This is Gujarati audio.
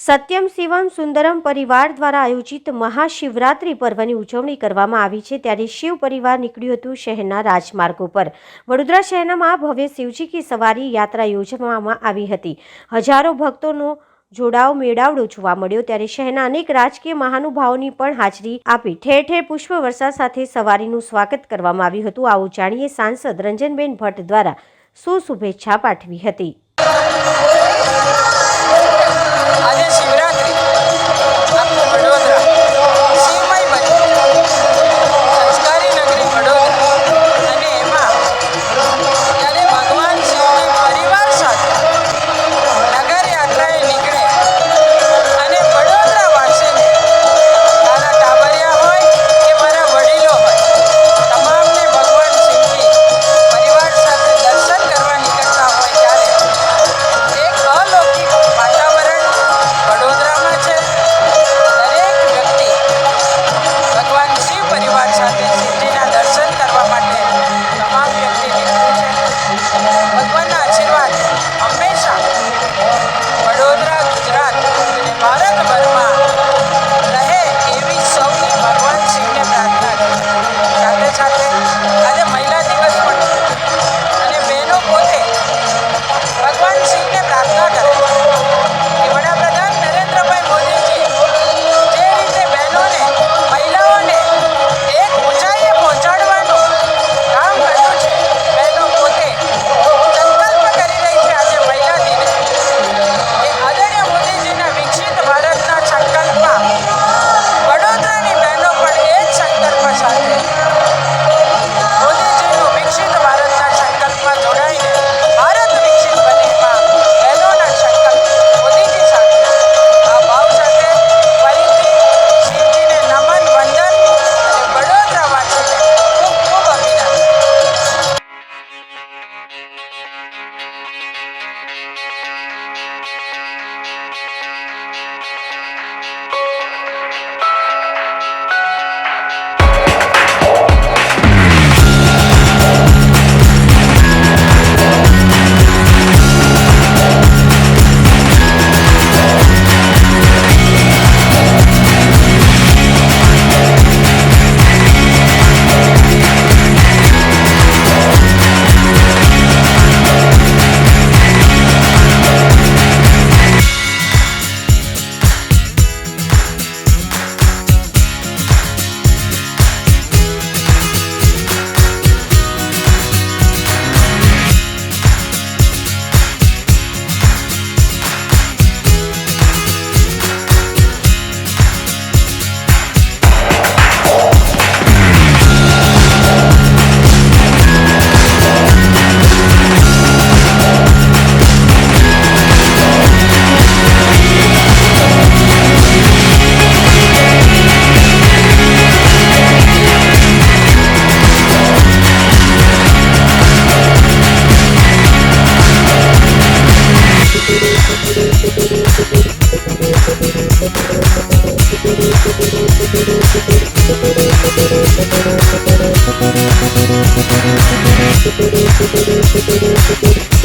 સત્યમ શિવમ સુંદરમ પરિવાર દ્વારા આયોજિત મહાશિવરાત્રિ પર્વની ઉજવણી કરવામાં આવી છે। ત્યારે શિવ પરિવાર નીકળ્યું હતું શહેરના રાજમાર્ગો પર। વડોદરા શહેરમાં ભવ્ય શિવજી કી સવારી યાત્રા યોજવામાં આવી હતી। હજારો ભક્તોનો જોડાવ મેળાવડો જોવા મળ્યો। ત્યારે શહેરના અનેક રાજકીય મહાનુભાવોની પણ હાજરી આપી ઠેર ઠેર પુષ્પવર્ષા સાથે સવારીનું સ્વાગત કરવામાં આવ્યું હતું। આવો જાણીએ સાંસદ રંજનબેન ભટ્ટ દ્વારા શું શુભેચ્છા પાઠવી હતી। આજે શિવરાત્રિ આખું વડોદરા શિવમય બન્યું, સંસ્કારી નગરી વડોદરા। અને એમાં જ્યારે ભગવાન શિવજી પરિવાર સાથે નગર યાત્રાએ નીકળે અને વડોદરાવાસીને નાના ટાબરિયા હોય કે મારા વડીલો હોય તમામને ભગવાન શિવજી પરિવાર સાથે દર્શન કરવા નીકળતા હોય ત્યારે એક અલૌકિક વાતાવરણ વડોદરામાં છે। દરેક વ્યક્તિ ભગવાન શિવ પરિવાર સાથે શિવજીના દર્શન કરવા માટે તમામ વ્યક્તિ નીકળ્યું છે। ભગવાનના આશીર્વાદ હંમેશા વડોદરા, ગુજરાત અને ભારતભરમાં રહે એવી સૌની ભગવાન શિવને પ્રાર્થના છે। સાથે સાથે આજે મહિલા દિવસ પણ છે અને બહેનો પોતે ભગવાન શિવને પ્રાર્થના કરે છે કે વડાપ્રધાન નરેન્દ્રભાઈ મોદીજી જે રીતે બહેનોને, મહિલાઓને એક ઊંચાઈએ પહોંચાડવાનું કામ કર્યું છે, બહેનો પોતે સંકલ્પ કરી રહી છે આજે મહિલા દિને કે આદરણીય મોદીજીના વિકસિત ભારતના સંકલ્પમાં વડોદરાની બહેનો પણ એ જ સંકલ્પ સાથે મોદીજીનું વિકસિત ભારતના સંકલ્પમાં જોડાઈને ભારત વિકસિત બને એમાં બહેનોના સંકલ્પ મોદીજી સાથે આ ભાવ સાથે ફરીથી શિવજીને નમન, વંદન અને વડોદરાવાસીને ખૂબ ખૂબ અભિનંદન। Thank you.